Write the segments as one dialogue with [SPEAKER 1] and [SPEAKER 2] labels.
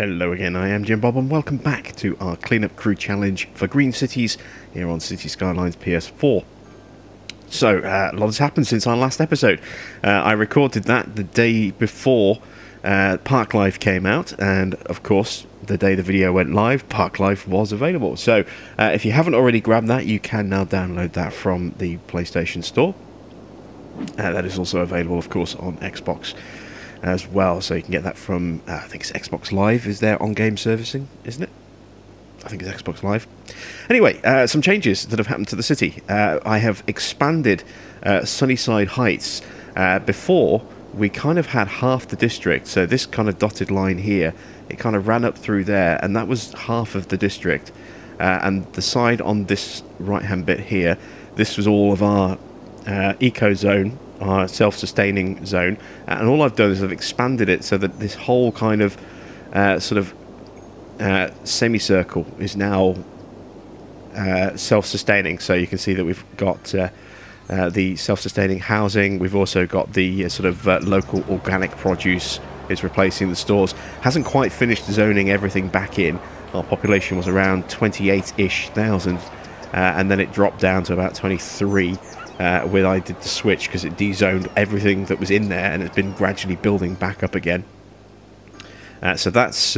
[SPEAKER 1] Hello again, I am Jim Bob and welcome back to our cleanup crew challenge for Green Cities here on City Skylines PS4. So, a lot has happened since our last episode. I recorded that the day before Park Life came out, and of course, the day the video went live, Park Life was available. So, if you haven't already grabbed that, you can now download that from the PlayStation Store. That is also available, of course, on Xbox as well, so you can get that from, I think it's Xbox Live is their on-game servicing, isn't it? I think it's Xbox Live. Anyway, some changes that have happened to the city. I have expanded Sunnyside Heights. Before, we kind of had half the district, so this kind of dotted line here, it kind of ran up through there, and that was half of the district. And the side on this right-hand bit here, this was all of our eco zone, our self-sustaining zone, and all I've done is I've expanded it so that this whole kind of semicircle is now self-sustaining. So you can see that we've got the self-sustaining housing. We've also got the local organic produce is replacing the stores. Hasn't quite finished zoning everything back in. Our population was around 28-ish thousand, and then it dropped down to about 23 when I did the switch, because it dezoned everything that was in there, and it's been gradually building back up again. So that's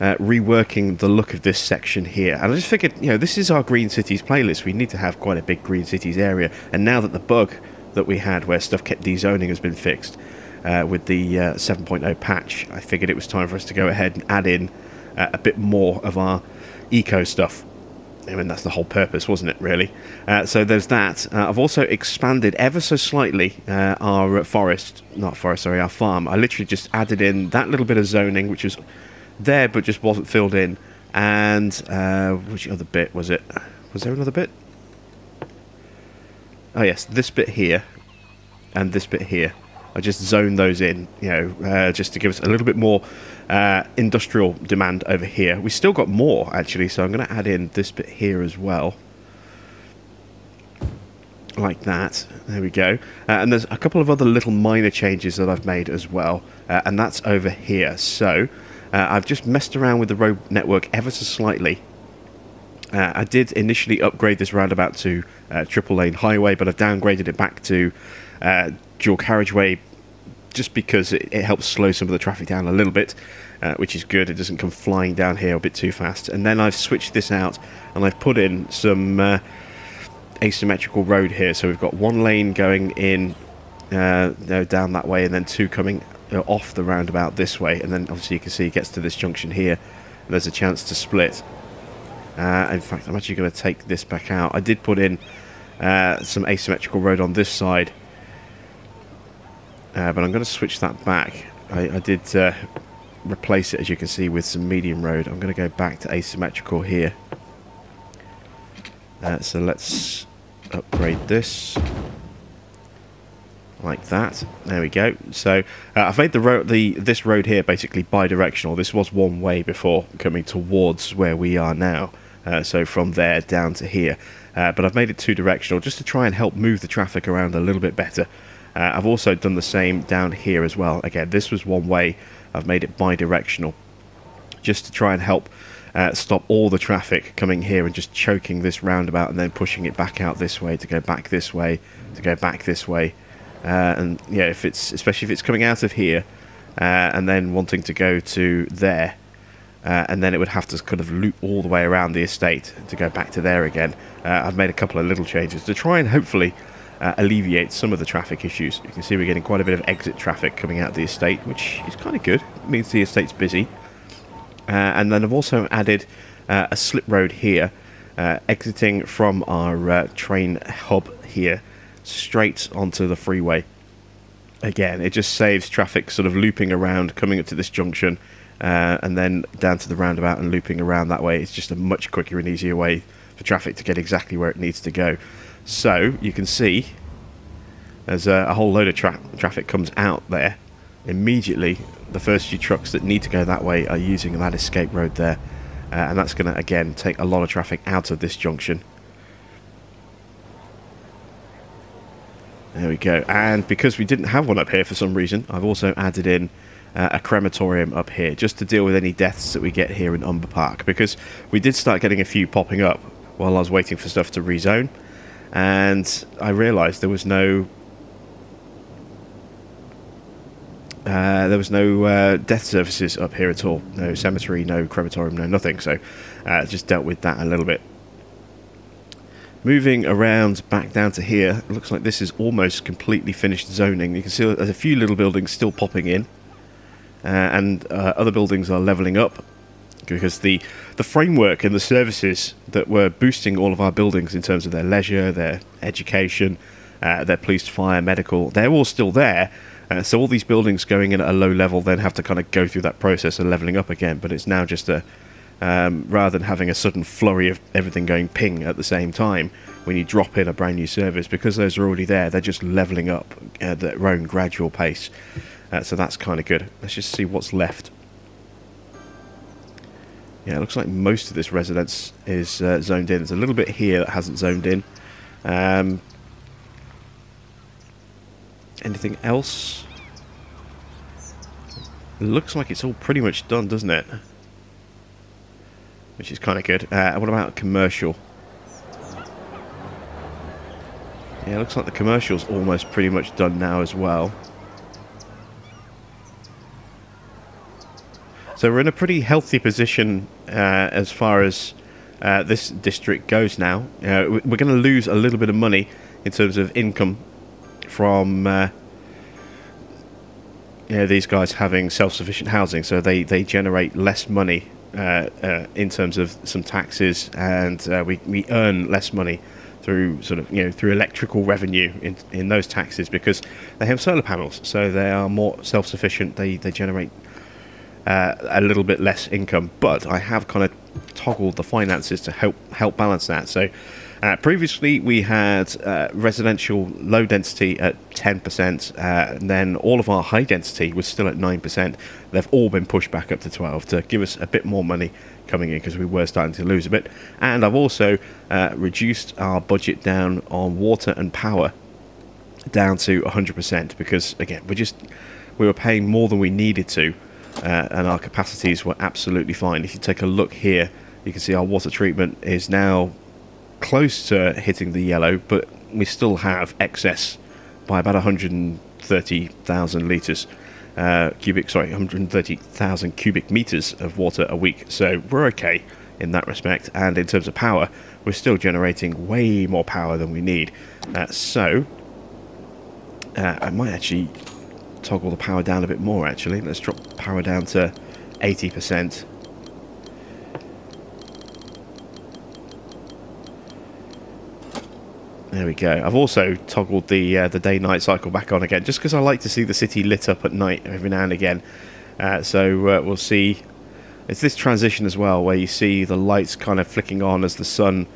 [SPEAKER 1] reworking the look of this section here. And I just figured, you know, this is our Green Cities playlist. We need to have quite a big Green Cities area. And now that the bug that we had where stuff kept dezoning has been fixed with the 7.0 patch, I figured it was time for us to go ahead and add in a bit more of our eco stuff. I mean, that's the whole purpose, wasn't it, really? So there's that. I've also expanded ever so slightly our our farm. I literally just added in that little bit of zoning, which was there but just wasn't filled in. And which other bit was it? Was there another bit? Oh yes, this bit here and this bit here. I just zoned those in, you know, just to give us a little bit more industrial demand over here. We still got more, actually, so I'm going to add in this bit here as well. Like that. There we go. And there's a couple of other little minor changes that I've made as well, and that's over here. So, I've just messed around with the road network ever so slightly. I did initially upgrade this roundabout to triple lane highway, but I've downgraded it back to dual carriageway just because it helps slow some of the traffic down a little bit, which is good. It doesn't come flying down here a bit too fast. And then I've switched this out and I've put in some asymmetrical road here. So we've got one lane going in down that way, and then two coming off the roundabout this way. And then obviously you can see it gets to this junction here and there's a chance to split. In fact, I'm actually going to take this back out. I did put in some asymmetrical road on this side, but I'm going to switch that back. I did replace it, as you can see, with some medium road. I'm going to go back to asymmetrical here. So let's upgrade this like that. There we go. So I've made this road here basically bi-directional. This was one way before, coming towards where we are now. So from there down to here. But I've made it two-directional just to try and help move the traffic around a little bit better. I've also done the same down here as well. Again, this was one way. I've made it bi-directional just to try and help stop all the traffic coming here and just choking this roundabout and then pushing it back out this way to go back this way, to go back this way. And yeah, especially if it's coming out of here and then wanting to go to there, and then it would have to kind of loop all the way around the estate to go back to there again. I've made a couple of little changes to try and hopefully alleviate some of the traffic issues. You can see we're getting quite a bit of exit traffic coming out of the estate, which is kind of good. It means the estate's busy. And then I've also added a slip road here, exiting from our train hub here, straight onto the freeway. Again, it just saves traffic sort of looping around, coming up to this junction, and then down to the roundabout and looping around that way. It's just a much quicker and easier way for traffic to get exactly where it needs to go. So you can see as a whole load of traffic comes out there, immediately the first few trucks that need to go that way are using that escape road there, and that's going to again take a lot of traffic out of this junction. There we go. And because we didn't have one up here for some reason, I've also added in a crematorium up here, just to deal with any deaths that we get here in Umber Park, because we did start getting a few popping up while I was waiting for stuff to rezone, and I realised there was no death services up here at all. No cemetery, no crematorium, no nothing. So just dealt with that a little bit. Moving around back down to here, it looks like this is almost completely finished zoning. You can see there's a few little buildings still popping in, and other buildings are levelling up, because the framework and the services that were boosting all of our buildings in terms of their leisure, their education, their police, fire, medical, they're all still there. So all these buildings going in at a low level then have to kind of go through that process of levelling up again. But it's now just a rather than having a sudden flurry of everything going ping at the same time when you drop in a brand new service, because those are already there, they're just levelling up at their own gradual pace. So that's kind of good. Let's just see what's left. Yeah, it looks like most of this residence is zoned in. There's a little bit here that hasn't zoned in. Anything else? It looks like it's all pretty much done, doesn't it? Which is kind of good. What about commercial? Yeah, it looks like the commercial's almost pretty much done now as well. So we're in a pretty healthy position as far as this district goes now. We're going to lose a little bit of money in terms of income from these guys having self-sufficient housing, so they generate less money in terms of some taxes, and we earn less money through sort of through electrical revenue in those taxes, because they have solar panels, so they are more self-sufficient. They generate a little bit less income, but I have kind of toggled the finances to help balance that. So previously we had residential low density at 10%, and then all of our high density was still at 9%. They've all been pushed back up to 12 to give us a bit more money coming in, because we were starting to lose a bit. And I've also reduced our budget down on water and power down to 100%, because again we were paying more than we needed to, and our capacities were absolutely fine. If you take a look here, you can see our water treatment is now close to hitting the yellow, but we still have excess by about 130,000 litres 130,000 cubic meters of water a week. So we're okay in that respect, and in terms of power, we're still generating way more power than we need. I might actually toggle the power down a bit more. Actually, let's drop power down to 80%. There we go. I've also toggled the day-night cycle back on again, just because I like to see the city lit up at night every now and again. We'll see. It's this transition as well, where you see the lights kind of flicking on as the sun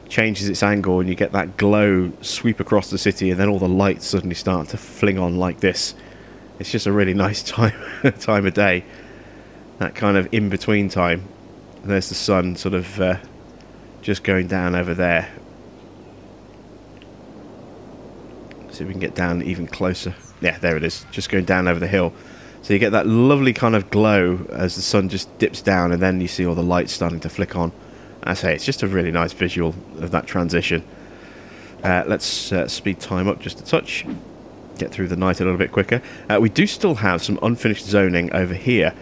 [SPEAKER 1] changes its angle, and you get that glow sweep across the city, and then all the lights suddenly start to fling on like this. It's just a really nice time of day. That kind of in-between time. And there's the sun sort of just going down over there. See if we can get down even closer. Yeah, there it is, just going down over the hill. So you get that lovely kind of glow as the sun just dips down, and then you see all the lights starting to flick on. I say, it's just a really nice visual of that transition. Let's speed time up just a touch, get through the night a little bit quicker. We do still have some unfinished zoning over here.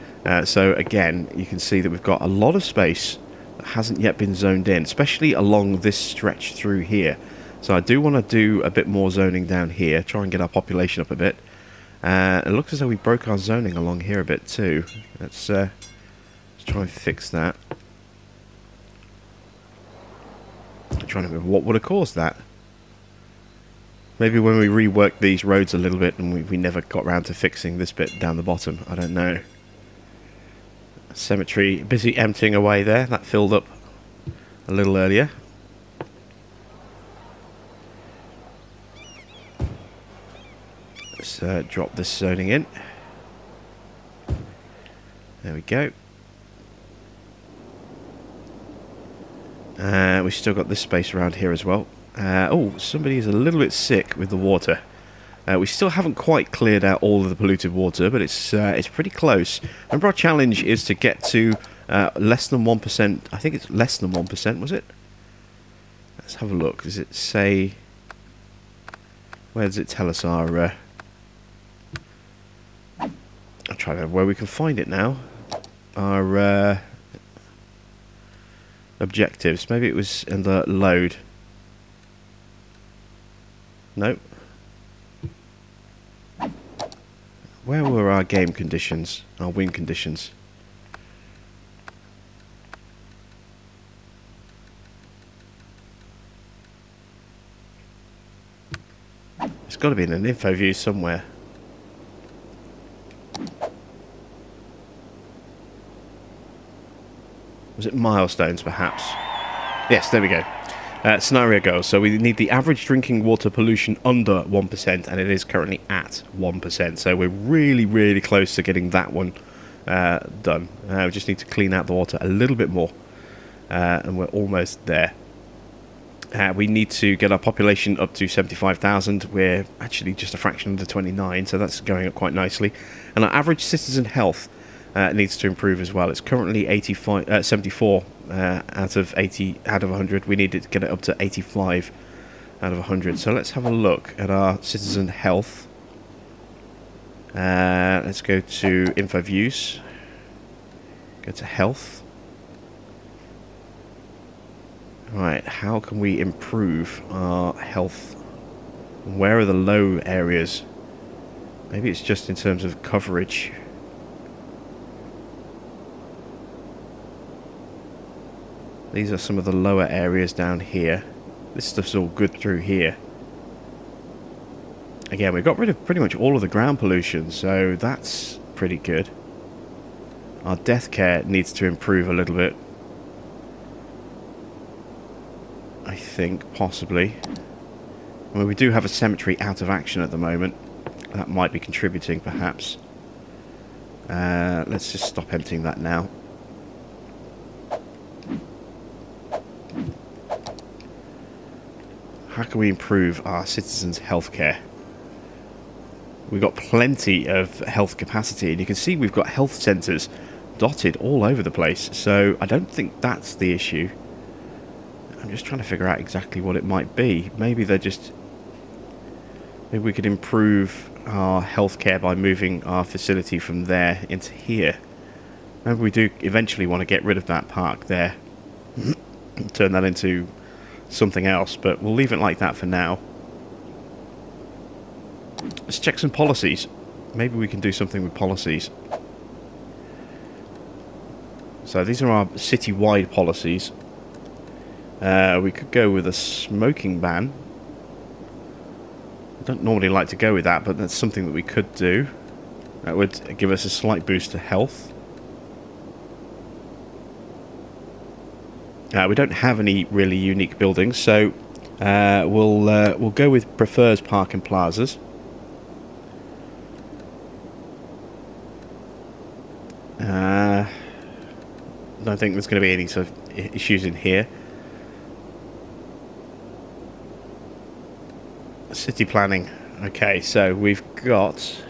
[SPEAKER 1] So again, you can see that we've got a lot of space that hasn't yet been zoned in, especially along this stretch through here. So I do want to do a bit more zoning down here, try and get our population up a bit. It looks as though we broke our zoning along here a bit too. Let's try and fix that. I'm trying to remember what would have caused that. Maybe when we reworked these roads a little bit and we never got around to fixing this bit down the bottom. I don't know. Cemetery busy emptying away there. That filled up a little earlier. Let's drop this zoning in. There we go. We've still got this space around here as well. Oh, somebody is a little bit sick with the water. We still haven't quite cleared out all of the polluted water, but it's pretty close. Remember, our challenge is to get to less than 1%. I think it's less than 1%, was it? Let's have a look. Does it say... Where does it tell us our... I'm trying to remember where we can find it now. Our objectives. Maybe it was in the load. Nope. Where were our game conditions? Our win conditions? It's got to be in an info view somewhere. Was it milestones, perhaps? Yes, there we go. Scenario goals. So we need the average drinking water pollution under 1%, and it is currently at 1%. So we're really, really close to getting that one done. We just need to clean out the water a little bit more, and we're almost there. We need to get our population up to 75,000. We're actually just a fraction under 29, so that's going up quite nicely. And our average citizen health needs to improve as well. It's currently 74 out of 100. We need to get it up to 85 out of 100. So let's have a look at our citizen health. Let's go to info views. Go to health. Right, how can we improve our health? Where are the low areas? Maybe it's just in terms of coverage. These are some of the lower areas down here. This stuff's all good through here. Again, we've got rid of pretty much all of the ground pollution, so that's pretty good. Our death care needs to improve a little bit. I think, possibly. I mean, we do have a cemetery out of action at the moment. That might be contributing, perhaps. Let's just stop emptying that now. How can we improve our citizens' healthcare? We've got plenty of health capacity, and you can see we've got health centres dotted all over the place, so I don't think that's the issue. I'm just trying to figure out exactly what it might be. Maybe they're just... Maybe we could improve our healthcare by moving our facility from there into here. Maybe we do eventually want to get rid of that park there. Turn that into something else, but we'll leave it like that for now. Let's check some policies. Maybe we can do something with policies. So these are our city-wide policies. We could go with a smoking ban. I don't normally like to go with that, but that's something that we could do. That would give us a slight boost to health. We don't have any really unique buildings, so we'll go with prefers park and plazas. I don't think there's going to be any sort of issues in here. City planning. Okay, so we've got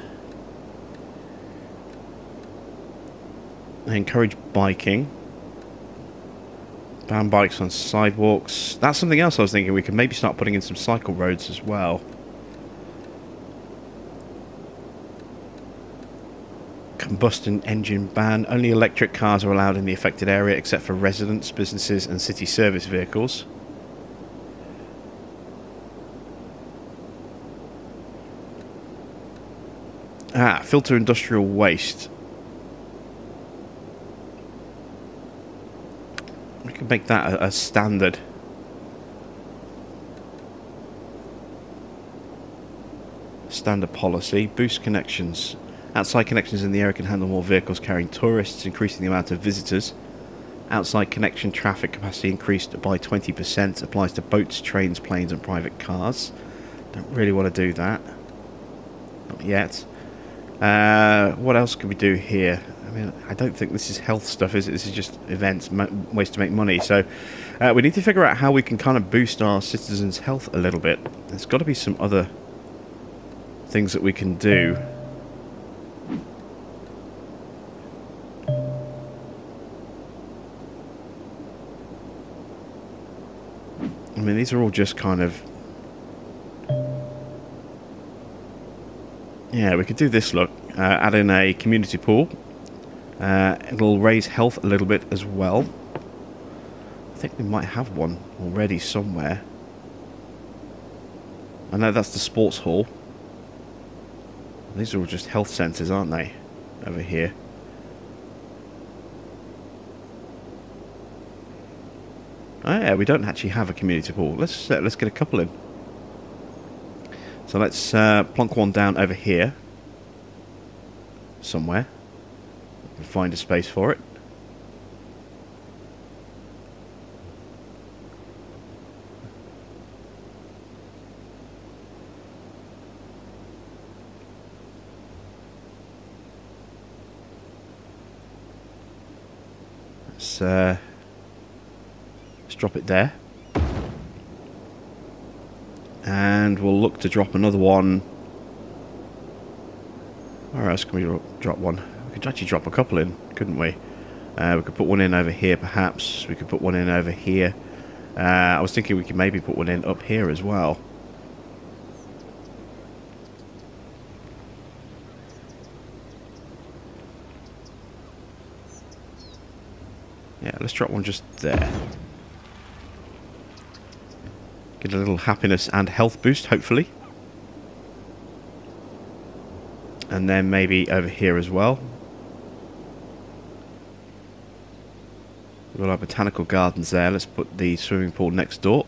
[SPEAKER 1] encourage biking. Ban bikes on sidewalks. That's something else I was thinking. We could maybe start putting in some cycle roads as well. Combustion engine ban. Only electric cars are allowed in the affected area except for residents, businesses and city service vehicles. Filter industrial waste. We could make that a standard. Standard policy. Boost connections. Outside connections in the area can handle more vehicles carrying tourists, increasing the amount of visitors. Outside connection traffic capacity increased by 20%. Applies to boats, trains, planes and private cars. Don't really want to do that. Not yet. What else can we do here? I mean, I don't think this is health stuff, is it? This is just events, ways to make money. So we need to figure out how we can kind of boost our citizens' health a little bit. There's got to be some other things that we can do. I mean, these are all just kind of... Yeah, we could do this, look. Add in a community pool. It'll raise health a little bit as well. I think we might have one already somewhere. I know that's the sports hall. These are all just health centres, aren't they? Over here. Oh yeah, we don't actually have a community pool. Let's get a couple in. So let's plonk one down over here. Somewhere. We'll find a space for it. Let's drop it there. And we'll look to drop another one. Where else can we drop one? We could actually drop a couple in, couldn't we? We could put one in over here, perhaps. We could put one in over here. I was thinking we could maybe put one in up here as well. Yeah, let's drop one just there. Get a little happiness and health boost, hopefully. And then maybe over here as well. We've got our botanical gardens there. Let's put the swimming pool next door.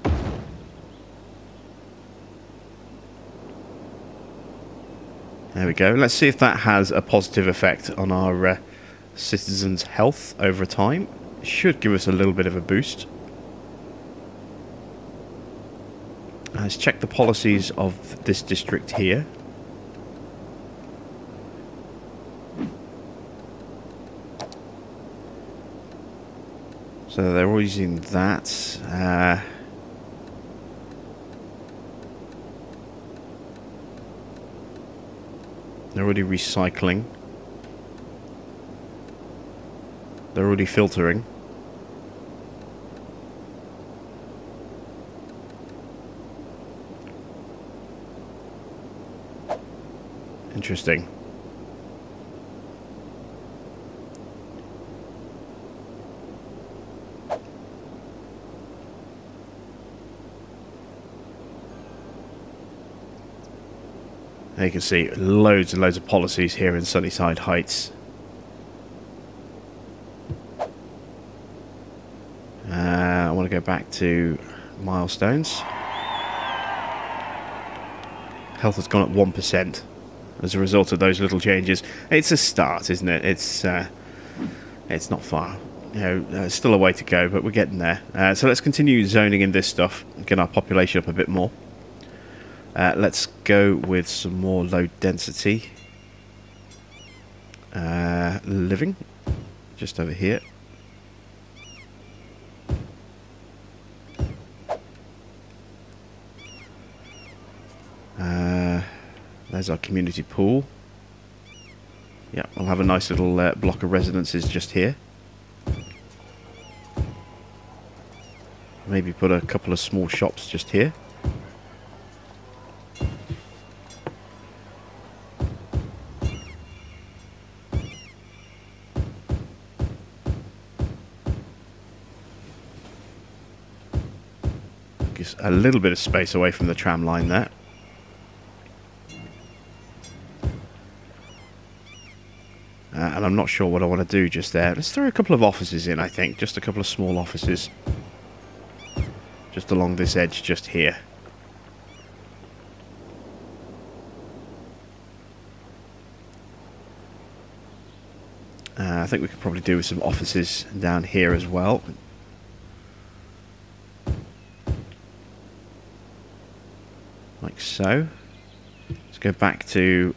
[SPEAKER 1] There we go. Let's see if that has a positive effect on our citizens' health over time. It should give us a little bit of a boost. Let's check the policies of this district here. So they're all using that. They're already recycling. They're already filtering. Interesting. There you can see loads and loads of policies here in Sunnyside Heights. I want to go back to milestones. Health has gone up 1% as a result of those little changes. It's a start, isn't it? It's not far. You know, still a way to go, but we're getting there. So let's continue zoning in this stuff, get our population up a bit more. Let's go with some more low density living, just over here. There's our community pool. Yeah, we'll have a nice little block of residences just here. Maybe put a couple of small shops just here. Gives a little bit of space away from the tram line there. And I'm not sure what I want to do just there. Let's throw a couple of offices in, I think. Just a couple of small offices. Just along this edge, just here. I think we could probably do with some offices down here as well. Like so. Let's go back to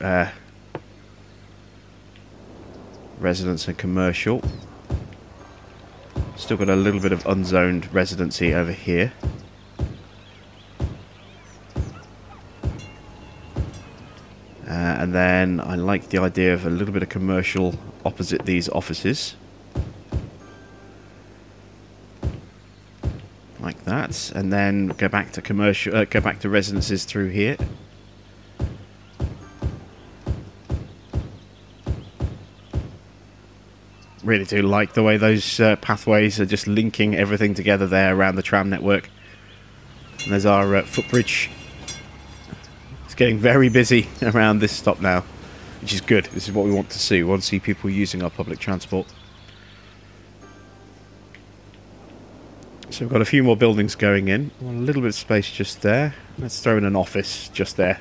[SPEAKER 1] residence and commercial. Still got a little bit of unzoned residency over here. then I like the idea of a little bit of commercial opposite these offices. Like that. And then go back to commercial, go back to residences through here. Really do like the way those pathways are just linking everything together there around the tram network. And there's our footbridge. It's getting very busy around this stop now, which is good. This is what we want to see. We want to see people using our public transport. So we've got a few more buildings going in. A little bit of space just there. Let's throw in an office just there.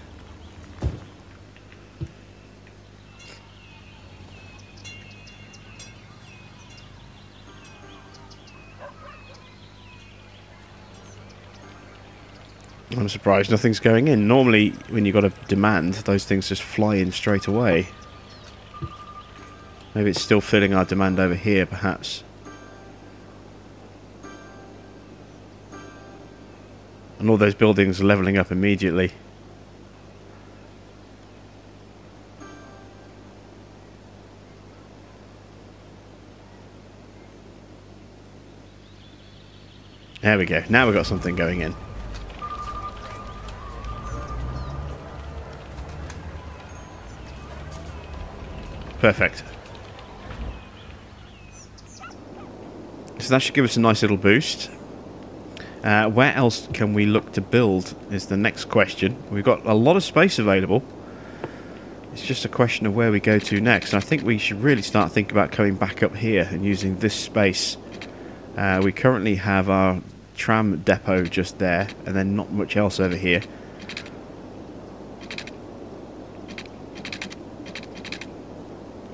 [SPEAKER 1] I'm surprised nothing's going in. Normally, when you've got a demand, those things just fly in straight away. Maybe it's still filling our demand over here, perhaps. And all those buildings are levelling up immediately. There we go. Now we've got something going in. Perfect. So that should give us a nice little boost. Where else can we look to build is the next question. We've got a lot of space available. It's just a question of where we go to next. I think we should really start thinking about coming back up here and using this space. We currently have our tram depot just there, and then not much else over here.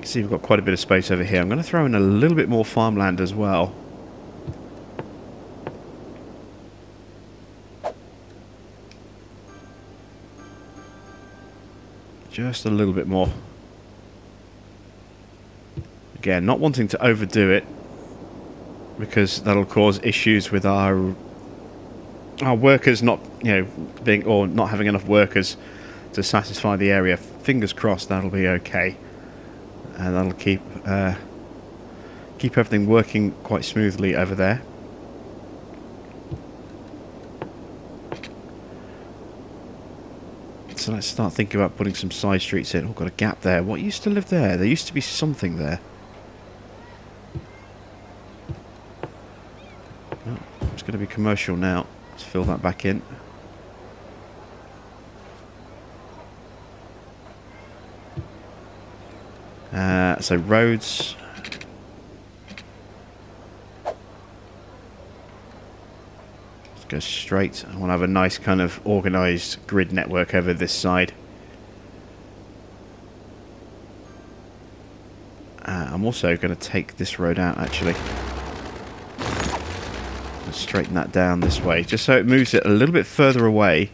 [SPEAKER 1] See, we've got quite a bit of space over here. I'm going to throw in a little bit more farmland as well. Just a little bit more. Again, not wanting to overdo it, because that'll cause issues with our workers not, not having enough workers to satisfy the area. Fingers crossed that'll be okay. And that'll keep everything working quite smoothly over there. So let's start thinking about putting some side streets in. Oh, got a gap there. What used to live there? There used to be something there. Oh, it's going to be commercial now. Let's fill that back in. So roads. Let's go straight. I want to have a nice kind of organised grid network over this side. I'm also going to take this road out actually. Let's straighten that down this way, just so it moves it a little bit further away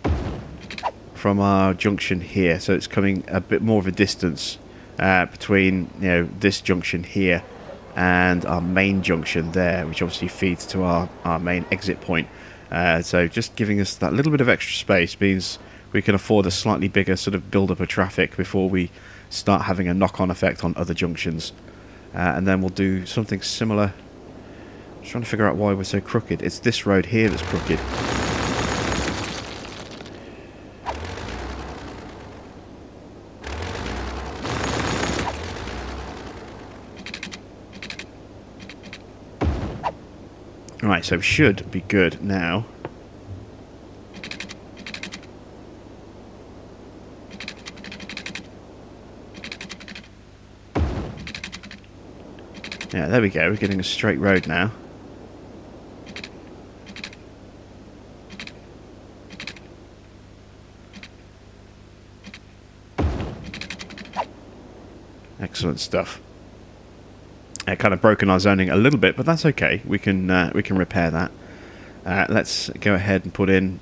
[SPEAKER 1] from our junction here. So it's coming a bit more of a distance. Between this junction here and our main junction there, which obviously feeds to our main exit point. So just giving us that little bit of extra space means we can afford a slightly bigger sort of build-up of traffic before we start having a knock-on effect on other junctions. And then we'll do something similar. I'm trying to figure out why we're so crooked. It's this road here that's crooked. Right, so should be good now. Yeah, there we go. We're getting a straight road now. Excellent stuff. Kind of broken our zoning a little bit, but that's okay. We can repair that. Let's go ahead and put in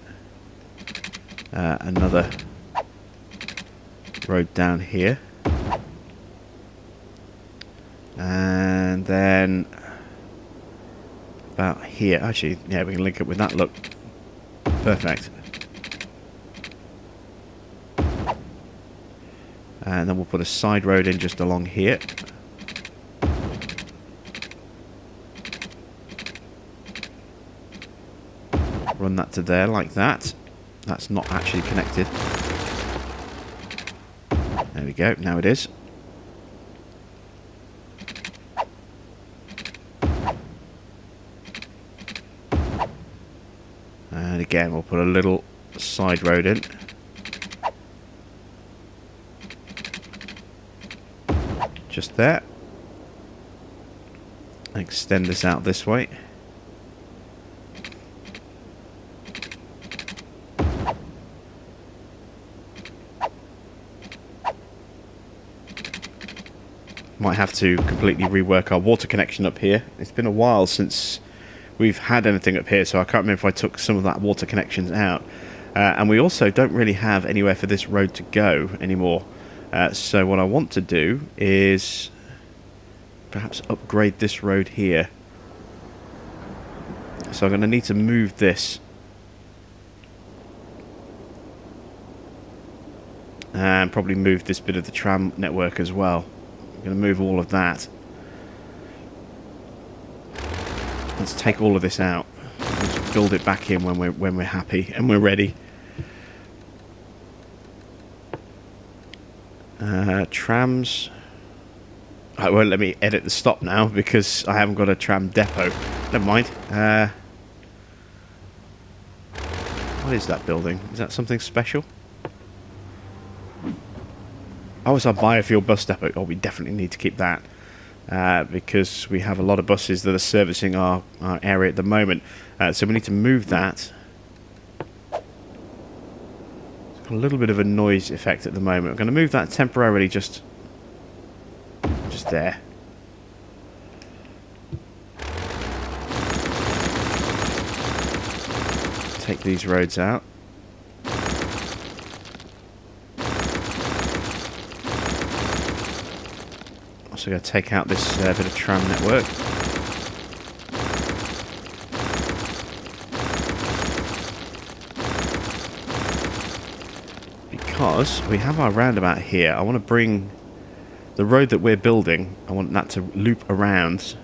[SPEAKER 1] another road down here, and then about here. Actually, yeah, we can link up with that. Look, perfect. And then we'll put a side road in just along here. Run that to there like that. That's not actually connected. There we go, now it is. And again, we'll put a little side road in. Just there. Extend this out this way. Might have to completely rework our water connection up here. It's been a while since we've had anything up here, so I can't remember if I took some of that water connections out. And we also don't really have anywhere for this road to go anymore. So what I want to do is perhaps upgrade this road here. So I'm going to need to move this. And probably move this bit of the tram network as well. I'm going to move all of that. Let's take all of this out. Let's build it back in when we're happy and we're ready. Trams. It won't let me edit the stop now because I haven't got a tram depot. Never mind. What is that building? Is that something special? Oh, it's our biofuel bus depot. Oh, we definitely need to keep that. Because we have a lot of buses that are servicing our area at the moment. So we need to move that. It's got a little bit of a noise effect at the moment. I'm going to move that temporarily just there. Take these roads out. Also going to take out this bit of tram network. Because we have our roundabout here, I want to bring the road that we're building, I want that to loop around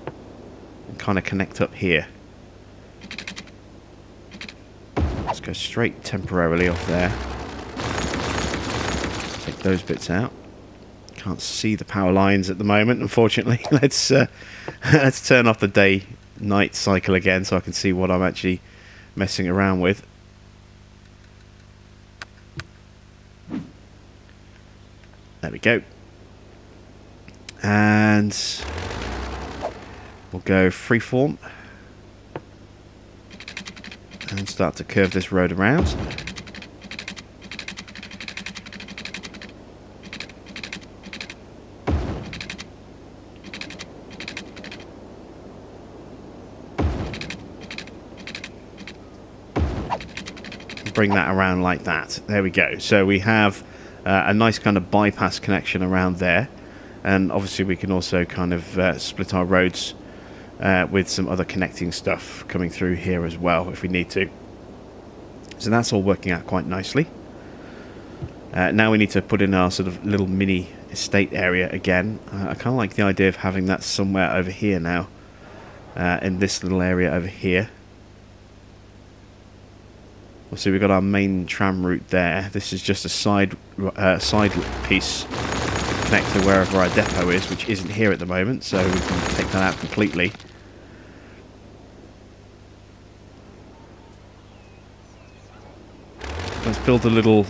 [SPEAKER 1] and kind of connect up here. Let's go straight temporarily off there. Take those bits out. Can't see the power lines at the moment, unfortunately. Let's turn off the day-night cycle again so I can see what I'm actually messing around with. There we go. And we'll go freeform and start to curve this road around. Bring that around like that. There we go. So we have a nice kind of bypass connection around there. And obviously we can also kind of split our roads with some other connecting stuff coming through here as well if we need to. So that's all working out quite nicely. Now we need to put in our sort of little mini estate area again. I kind of like the idea of having that somewhere over here now. In this little area over here. So we've got our main tram route there. This is just a side piece connect to wherever our depot is, which isn't here at the moment, so we can take that out completely. Let's build a little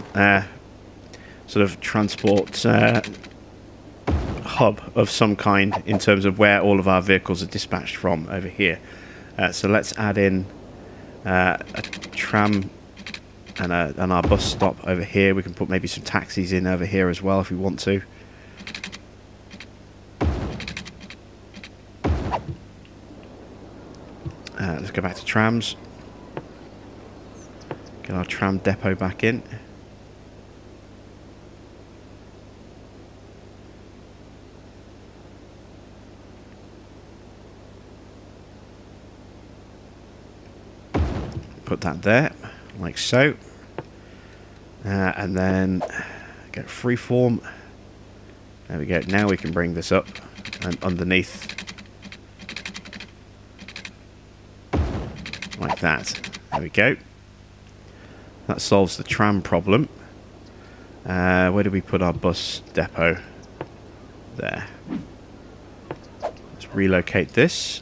[SPEAKER 1] sort of transport hub of some kind in terms of where all of our vehicles are dispatched from over here. So let's add in a tram and our bus stop over here. We can put maybe some taxis in over here as well if we want to. Let's go back to trams. Get our tram depot back in. Put that there, like so. And then get freeform. There we go. Now we can bring this up and underneath. Like that. There we go. That solves the tram problem. Where do we put our bus depot? There. Let's relocate this.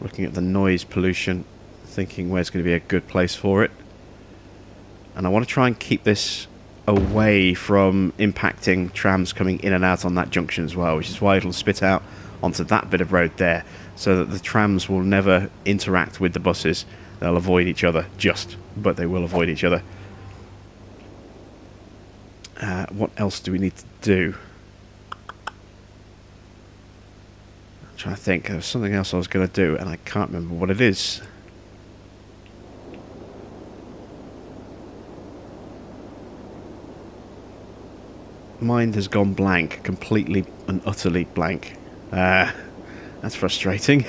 [SPEAKER 1] Looking at the noise pollution, thinking where's going to be a good place for it. And I want to try and keep this away from impacting trams coming in and out on that junction as well, which is why it'll spit out onto that bit of road there, so that the trams will never interact with the buses. They'll avoid each other, but they will avoid each other. What else do we need to do? I'm trying to think. There was something else I was going to do, and I can't remember what it is. Mind has gone blank, completely and utterly blank. That's frustrating.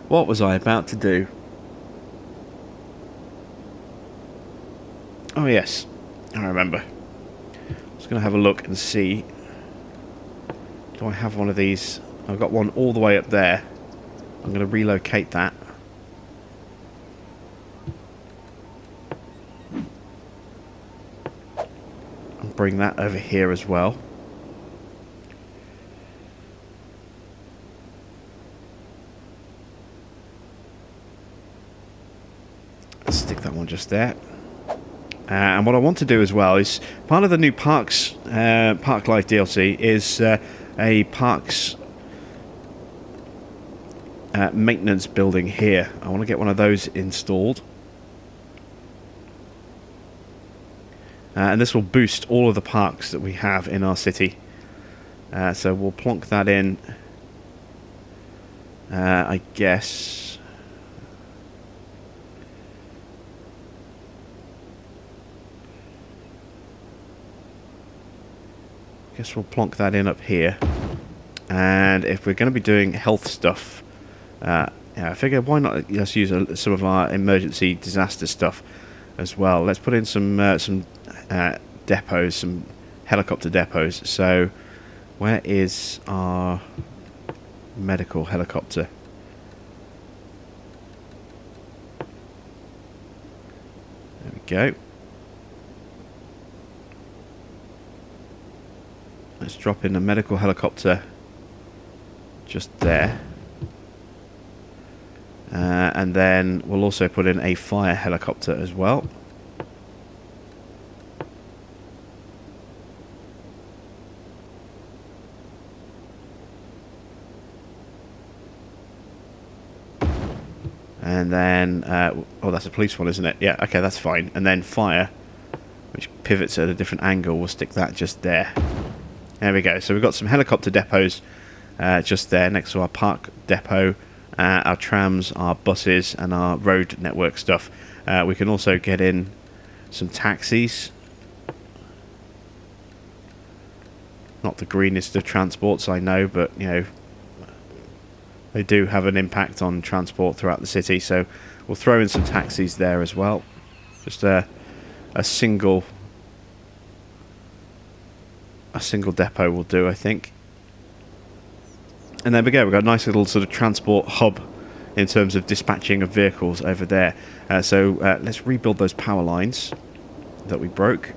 [SPEAKER 1] What was I about to do? Oh yes, I remember. I was going to have a look and see. Do I have one of these? I've got one all the way up there. I'm going to relocate that. And bring that over here as well. Let's stick that one just there. And what I want to do as well is, part of the new Parks Park Life DLC is a Parks maintenance building here. I want to get one of those installed. And this will boost all of the parks that we have in our city. So we'll plonk that in, I guess. Guess we'll plonk that in up here. And if we're going to be doing health stuff, yeah, I figure why not just use some of our emergency disaster stuff as well. Let's put in some depots, some helicopter depots. So where is our medical helicopter? There we go. Let's drop in a medical helicopter just there. And then we'll also put in a fire helicopter as well. And then, oh, that's a police one, isn't it? Yeah, okay, that's fine. And then fire, which pivots at a different angle, we'll stick that just there. There we go. So we've got some helicopter depots just there next to our park depot, our trams, our buses, and our road network stuff. We can also get in some taxis. Not the greenest of transports, I know, but you know, they do have an impact on transport throughout the city. So we'll throw in some taxis there as well. Just a single depot will do, I think. And there we go. We've got a nice little sort of transport hub in terms of dispatching of vehicles over there. So let's rebuild those power lines that we broke.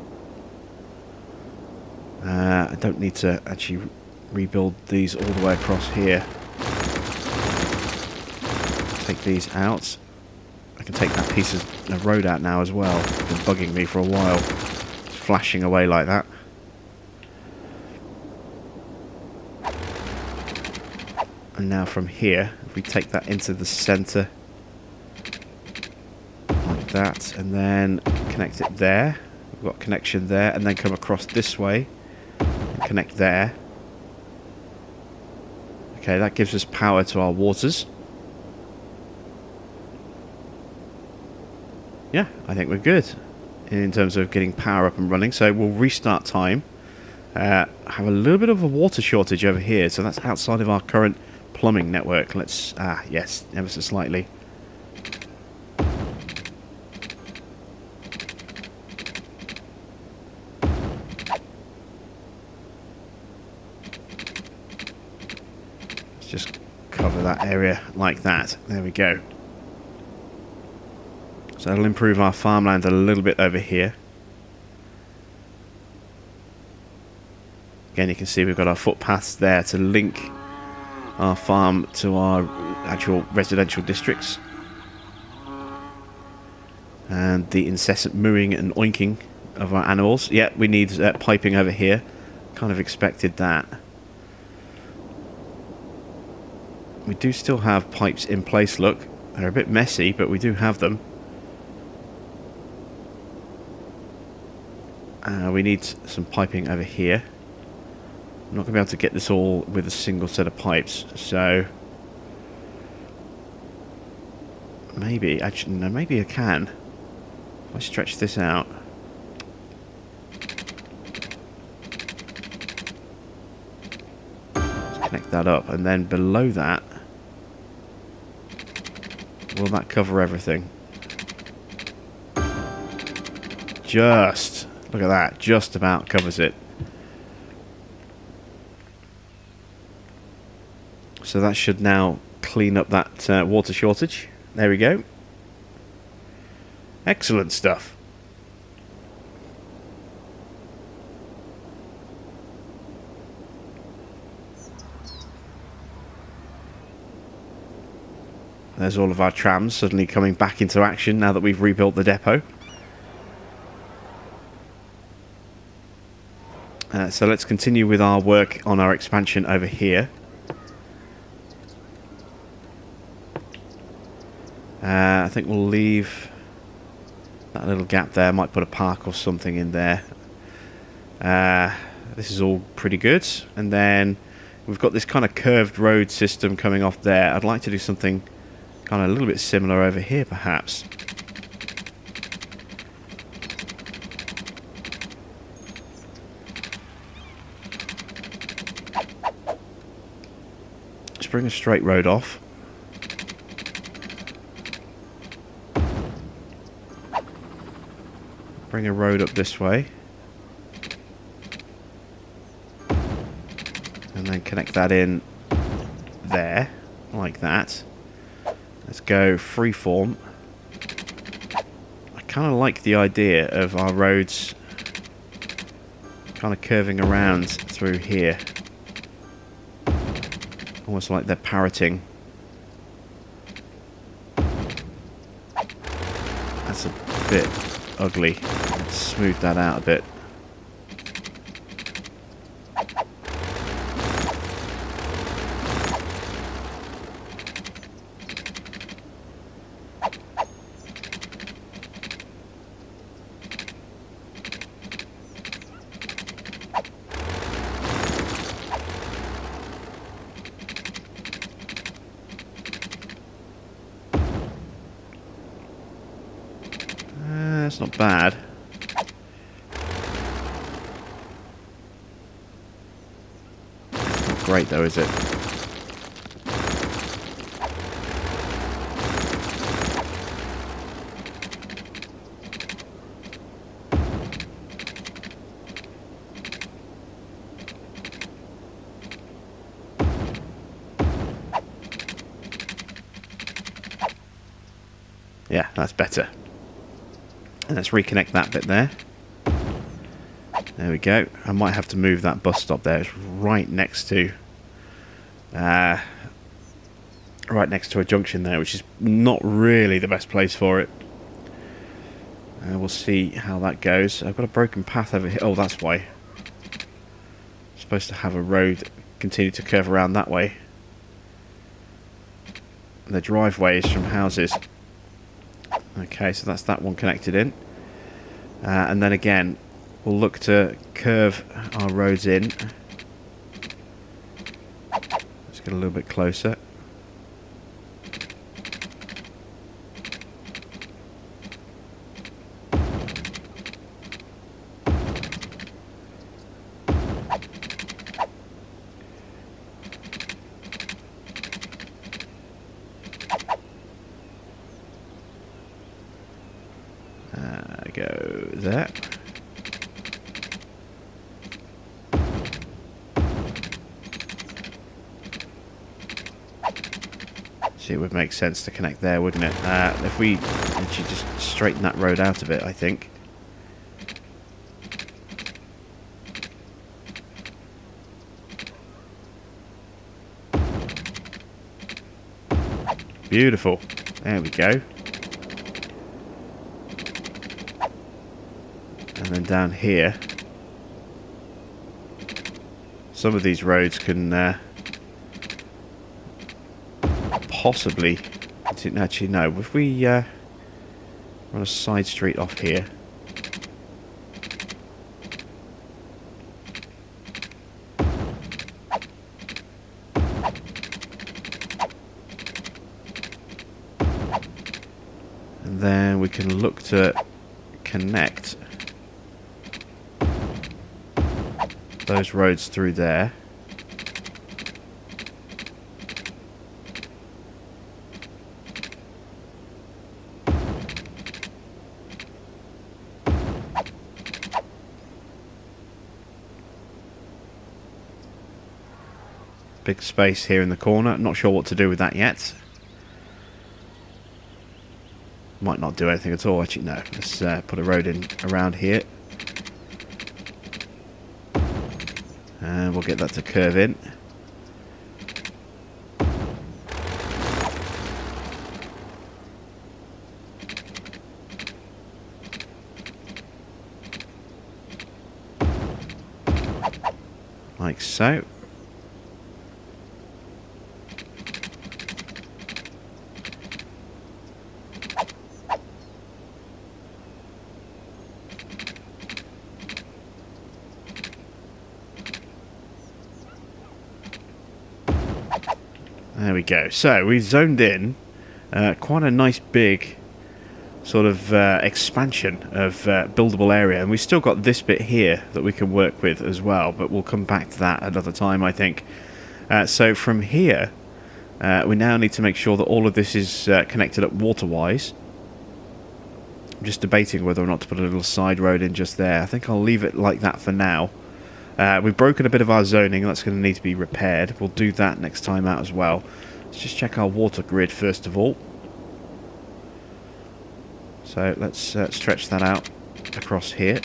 [SPEAKER 1] I don't need to actually rebuild these all the way across here. Take these out. I can take that piece of road out now as well. It's been bugging me for a while. It's flashing away like that. And now from here, if we take that into the centre, like that, and then connect it there. We've got connection there, and then come across this way, and connect there. Okay, that gives us power to our waters. Yeah, I think we're good in terms of getting power up and running. So we'll restart time. Have a little bit of a water shortage over here, so that's outside of our current plumbing network. Let's yes, ever so slightly. cover that area like that. There we go. So that'll improve our farmland a little bit over here. Again, you can see we've got our footpaths there to link our farm to our actual residential districts. And the incessant mooing and oinking of our animals. Yeah, we need piping over here. Kind of expected that. We do still have pipes in place, look. They're a bit messy, but we do have them. We need some piping over here. I'm not going to be able to get this all with a single set of pipes, so... maybe, actually, no, maybe I can. If I stretch this out. Let's connect that up, and then below that... will that cover everything? Just... look at that, just about covers it. So that should now clean up that water shortage. There we go. Excellent stuff. There's all of our trams suddenly coming back into action now that we've rebuilt the depot. So let's continue with our work on our expansion over here. I think we'll leave that little gap there. Might put a park or something in there. This is all pretty good. And then we've got this kind of curved road system coming off there. I'd like to do something kind of a little bit similar over here, perhaps. Just bring a straight road off. Bring a road up this way. And then connect that in there, like that. Let's go freeform. I kind of like the idea of our roads kind of curving around through here. Almost like they're parroting. That's a bit ugly. Let's smooth that out a bit. That's not bad. Not great though, is it? Yeah, that's better. And let's reconnect that bit there. There we go. I might have to move that bus stop there. It's right next to a junction there, which is not really the best place for it. We'll see how that goes. I've got a broken path over here. Oh, that's why. I'm supposed to have a road continue to curve around that way. And the driveway is from houses. Okay, so that's that one connected in. And then again, we'll look to curve our roads in. Let's get a little bit closer. Go there. See, it would make sense to connect there, wouldn't it? If we actually just straighten that road out a bit, I think. Beautiful. There we go. And then down here, some of these roads can possibly... Actually, no. If we run a side street off here... and then we can look to connect those roads through there. Big space here in the corner. Not sure what to do with that yet. Might not do anything at all. Actually, no. Let's put a road in around here. And we'll get that to curve in. Like so. There we go. So we've zoned in quite a nice big sort of expansion of buildable area, and we've still got this bit here that we can work with as well, but we'll come back to that another time, I think. So from here we now need to make sure that all of this is connected up water-wise. I'm just debating whether or not to put a little side road in just there. I think I'll leave it like that for now. We've broken a bit of our zoning. That's going to need to be repaired. We'll do that next time out as well. Let's just check our water grid first of all. So let's stretch that out across here.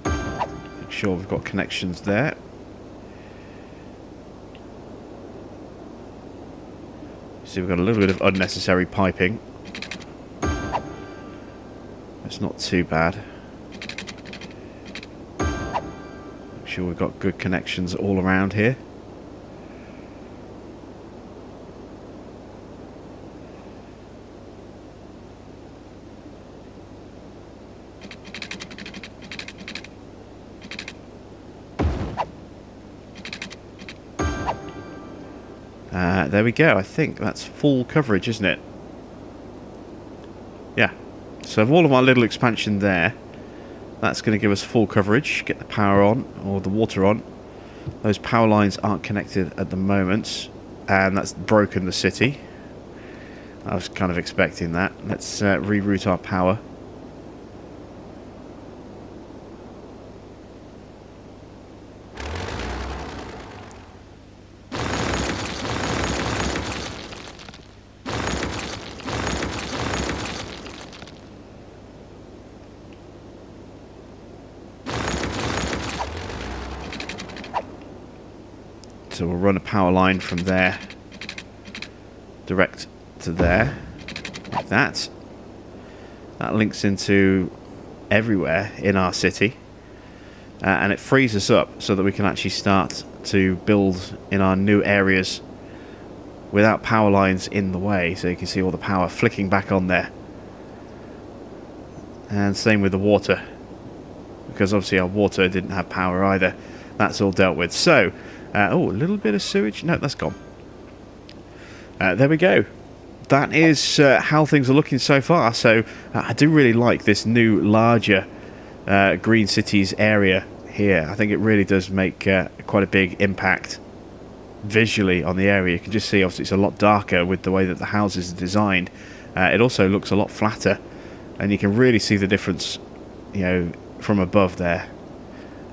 [SPEAKER 1] Make sure we've got connections there. See, we've got a little bit of unnecessary piping. It's not too bad. Make sure we've got good connections all around here. There we go. I think that's full coverage, isn't it? Yeah. So of all of our little expansion there, that's going to give us full coverage. Get the power on, or the water on. Those power lines aren't connected at the moment, and that's broken the city. I was kind of expecting that. Let's reroute our power. So we'll run a power line from there direct to there, like that. That links into everywhere in our city, and it frees us up so that we can actually start to build in our new areas without power lines in the way. So you can see all the power flicking back on there, and same with the water, because obviously our water didn't have power either. That's all dealt with. So oh, a little bit of sewage. No, that's gone. There we go. That is how things are looking so far. So I do really like this new, larger Green Cities area here. I think it really does make quite a big impact visually on the area. You can just see, obviously, it's a lot darker with the way that the houses are designed. It also looks a lot flatter, and you can really see the difference, you know, from above there.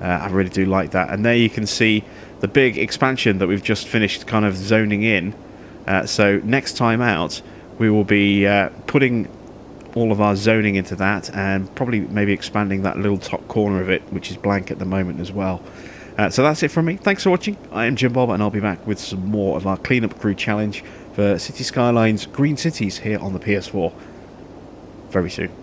[SPEAKER 1] I really do like that. And there you can see the big expansion that we've just finished kind of zoning in. So next time out, we will be putting all of our zoning into that, and probably maybe expanding that little top corner of it, which is blank at the moment as well. So that's it from me. Thanks for watching. I am Jim Bob, and I'll be back with some more of our cleanup crew challenge for City Skylines Green Cities here on the PS4 very soon.